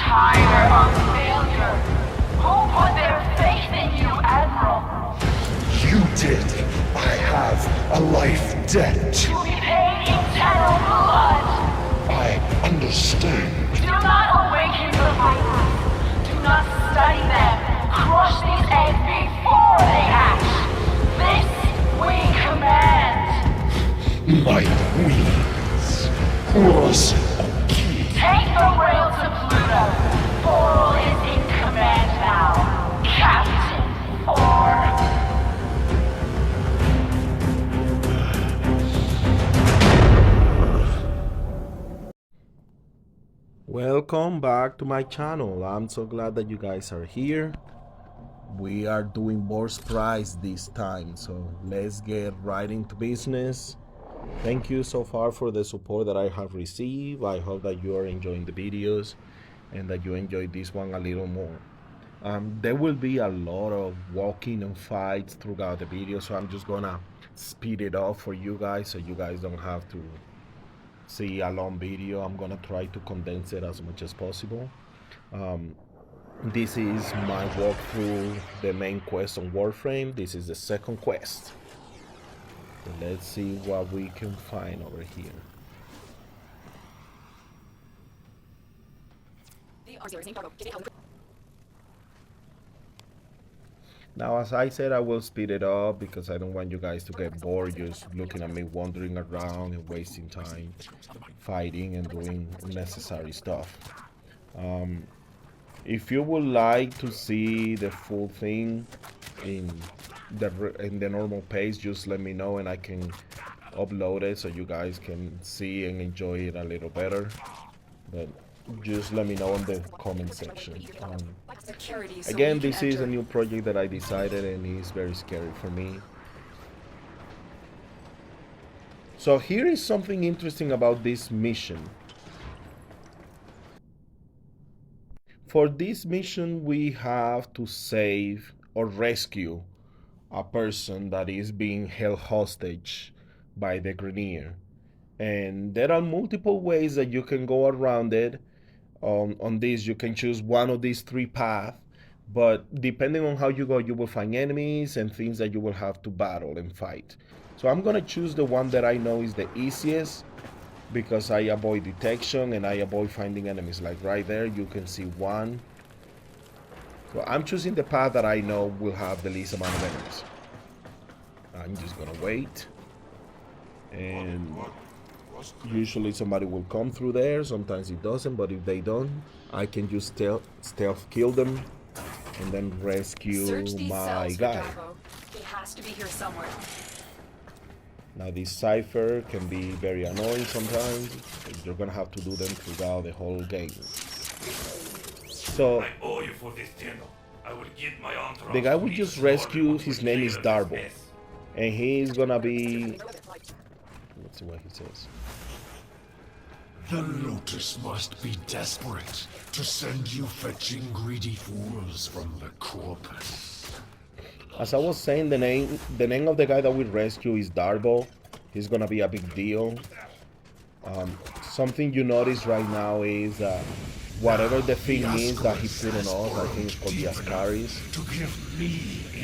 tire of failure. Who put their faith in you, Admiral? You did. I have a life debt. To be paid in Tenno blood. I understand. Do not awaken the vitals. Do not study them. Crush these eggs before they hatch. This we command. My wings. Was a key. Take the rail to Pluto. Foral is in command now. Captain Four. Welcome back to my channel. I'm so glad that you guys are here. We are doing more surprise this time, so let's get right into business. Thank you so far for the support that I have received. I hope that you are enjoying the videos and that you enjoyed this one a little more. There will be a lot of walking and fights throughout the video, so I'm just gonna speed it up for you guys so you guys don't have to see a long video. I'm gonna try to condense it as much as possible. This is my walkthrough the main quest on Warframe. This is the second quest. So let's see what we can find over here. Now, as I said, I will speed it up because I don't want you guys to get bored just looking at me wandering around and wasting time fighting and doing unnecessary stuff. If you would like to see the full thing in the normal pace, just let me know and I can upload it so you guys can see and enjoy it a little better. But just let me know in the comment section. Again, this is a new project that I decided and it's very scary for me. So here is something interesting about this mission. For this mission, we have to save or rescue a person that is being held hostage by the Grenier. And there are multiple ways that you can go around it. On this, you can choose one of these three paths, but depending on how you go, you will find enemies and things that you will have to battle and fight. So I'm gonna choose the one that I know is the easiest because I avoid detection and I avoid finding enemies. Like right there, you can see one. So I'm choosing the path that I know will have the least amount of enemies. I'm just gonna wait, and usually somebody will come through there. Sometimes it doesn't, but if they don't, I can just stealth kill them and then rescue my guy. It has to be here somewhere. Now this cipher can be very annoying sometimes. You're gonna have to do them throughout the whole game. So I owe you for this, Tenno. I will get my entourage. The guy we just rescued, his name is Darbo, and he's gonna be, let's see what he says. The Lotus must be desperate to send you fetching greedy fools from the corpus. As I was saying, the name of the guy that we rescue is Darbo. He's gonna be a big deal. Something you notice right now is whatever the thing is that he put on us, I think it's called the ascaris,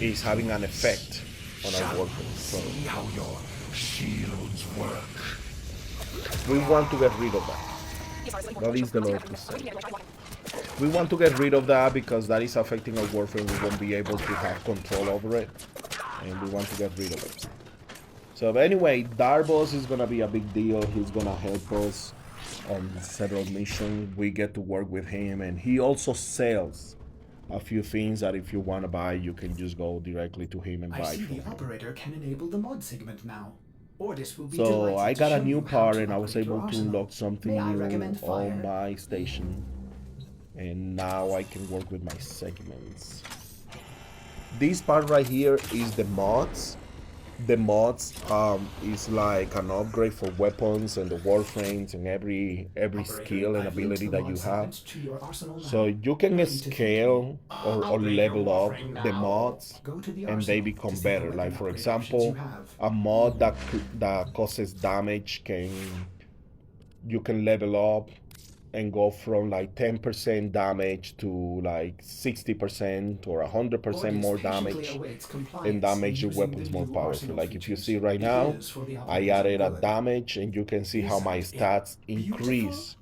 is having an effect on our workers. So See how your shields work. we want to get rid of that. That is the Lord to say. We want to get rid of that because that is affecting our Warframe. We won't be able to have control over it, and we want to get rid of it. So anyway, Darbos is gonna be a big deal. He's gonna help us on several missions. We get to work with him, and he also sells a few things that if you want to buy, you can just go directly to him and buy. I see the operator can enable the mod segment now. Ordis will be So delighted I to got a show new you how part to and I was operate your able to arsenal. unlock something May I new recommend fire? on my station. And now I can work with my segments. This part right here is the mods. The mods is like an upgrade for weapons and the warframes and every skill and ability that you have. So you can scale or level up the mods and they become better. Like for example, a mod that causes damage you can level up and go from like 10% damage to like 60% or 100% more damage, and that makes your weapons more powerful. Like if you see right now, I added a damage, and you can see how my stats increase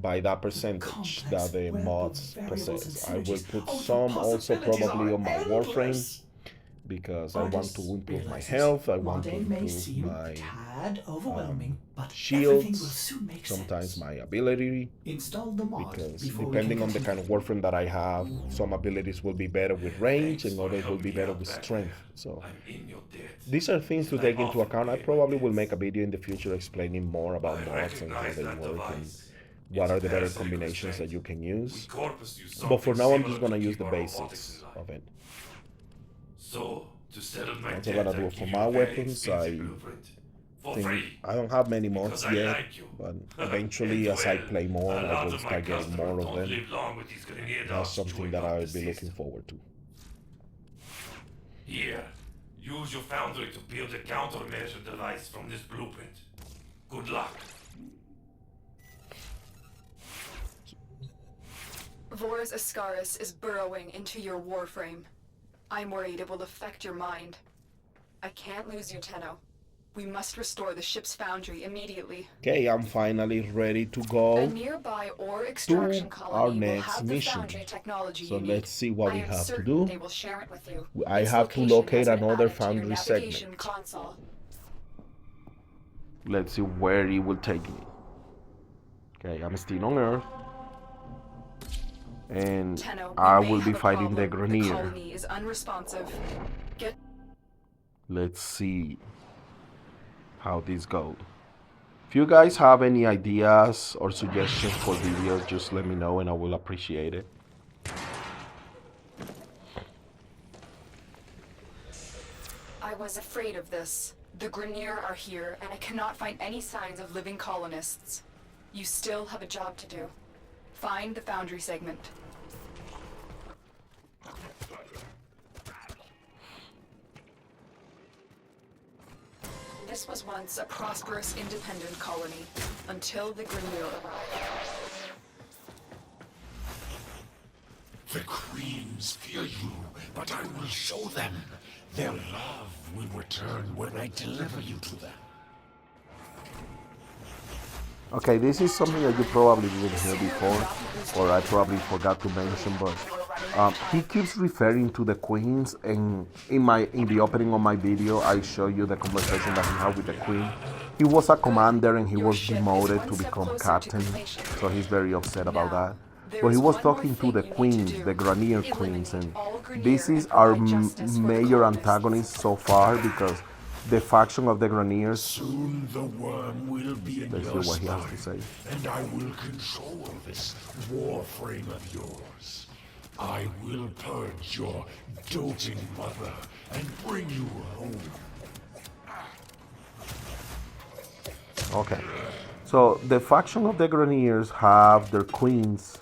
by that percentage that the mods possess. I will put some also probably on my Warframe, because I want to improve my health, I want to improve my shields, sometimes my ability, because depending on the kind of Warframe that I have, some abilities will be better with range and others will be better with strength. So these are things to take into account. I probably will make a video in the future explaining more about mods and how they work and what are the better combinations that you can use. But for now, I'm just gonna use the basics of it. So, to settle my That's what I'm gonna do for my weapons. I think I don't have many mods yet, but eventually as I play more, I will start getting more of them. That's something that I'll be looking forward to. Here, use your foundry to build a countermeasure device from this blueprint. Good luck. Vor's ascaris is burrowing into your Warframe. I'm worried it will affect your mind. I can't lose you, Tenno. We must restore the ship's foundry immediately. Okay, I'm finally ready to go A nearby ore extraction to colony our will next have the mission. foundry technology So you need. let's see what we I am have to certain do. They will share it with you. I Its have to location locate has been another added to your foundry navigation segment. console. Let's see where it will take me. Okay, I'm still on Earth, and Tenno, I we may will be have a fighting the problem. The Grenier. colony is unresponsive. Get Let's see how this goes. If you guys have any ideas or suggestions for videos, just let me know and I will appreciate it. I was afraid of this. The Grenier are here, and I cannot find any signs of living colonists. You still have a job to do. Find the foundry segment. This was once a prosperous, independent colony, until the Grenier arrived. The Queens fear you, but I will show them. Their love will return when I deliver you to them. Okay, this is something that you probably didn't hear before, or I probably forgot to mention, but he keeps referring to the queens, and in the opening of my video, I show you the conversation that he had with the queen. He was a commander and he was demoted to become captain, so he's very upset about that. But he was talking to the queens, the Grenier queens, and this is our major antagonist so far, because the faction of the Greniers. Soon the worm will be in Let's your see what he has spine, to say. and I will control this warframe of yours. I will purge your doting mother and bring you home. Okay, so the faction of the Greniers have their queens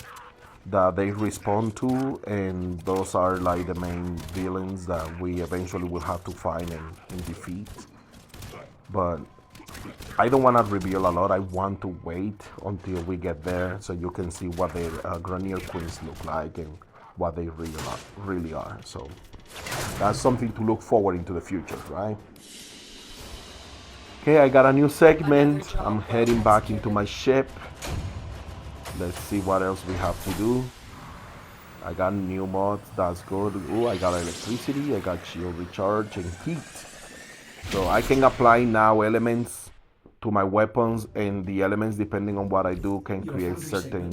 that they respond to, and those are like the main villains that we eventually will have to find and defeat. But I don't want to reveal a lot. I want to wait until we get there so you can see what the Grenier queens look like and what they really are. So that's something to look forward into the future, right? Okay, I got a new segment. I'm heading back into my ship. Let's see what else we have to do. I got new mods, that's good. Ooh, I got electricity, I got shield recharge and heat. So I can apply now elements to my weapons, and the elements, depending on what I do, can create certain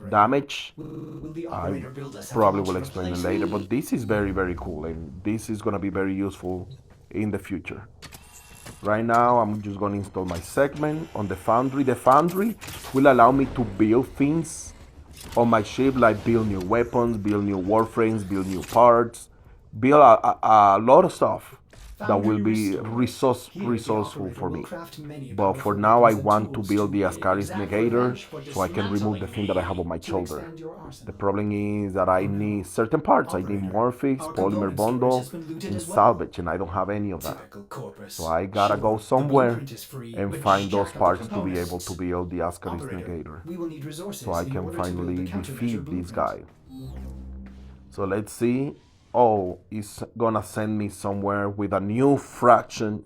damage. I probably will explain it later, but this is very, very cool, and this is gonna be very useful in the future. Right now, I'm just going to install my segment on the foundry. The foundry will allow me to build things on my ship, like build new weapons, build new warframes, build new parts, build a lot of stuff. that will be resourceful for me. But for now, I want to build the ascaris negator so I can remove the thing that I have on my shoulder. The problem is that I need certain parts. I need morphics, polymer bundle, and salvage, and I don't have any of that. So I gotta go somewhere and find those parts to be able to build the ascaris negator, so I can finally defeat this guy. So let's see. Oh, it's gonna send me somewhere with a new faction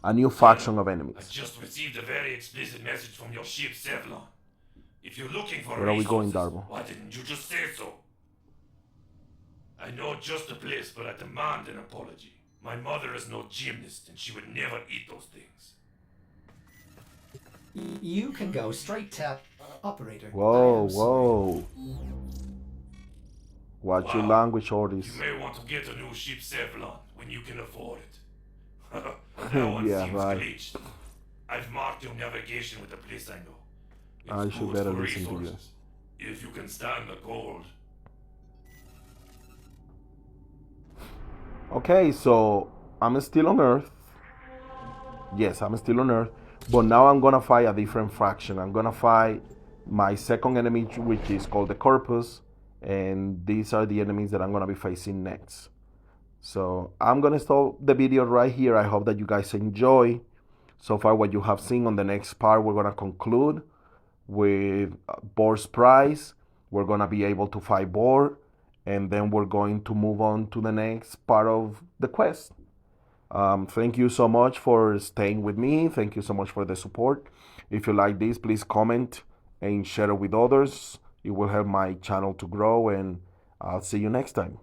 of enemies. I just received a very explicit message from your ship, Sevlon. If you're looking for Where are we going, resources, Darbo? why didn't you just say so? I know just the place, but I demand an apology. My mother is no gymnast, and she would never eat those things. You can go straight to operator. Whoa, whoa. Watch your language, Ordis. You may want to get a new ship, Sevlon, when you can afford it. That one Yeah, seems right. glitched. I've marked your navigation with the place I know. I It's should good better for listen to you. resources, if you can stand the cold. Okay, so I'm still on Earth. Yes, I'm still on Earth. But now I'm gonna fight a different faction. I'm gonna fight my second enemy, which is called the Corpus. And these are the enemies that I'm gonna be facing next. So I'm gonna stop the video right here. I hope that you guys enjoy so far what you have seen. On the next part, we're gonna conclude with Bor's prize. We're gonna be able to fight Bor, and then we're going to move on to the next part of the quest. Thank you so much for staying with me. Thank you so much for the support. If you like this, please comment and share it with others. It will help my channel to grow, and I'll see you next time.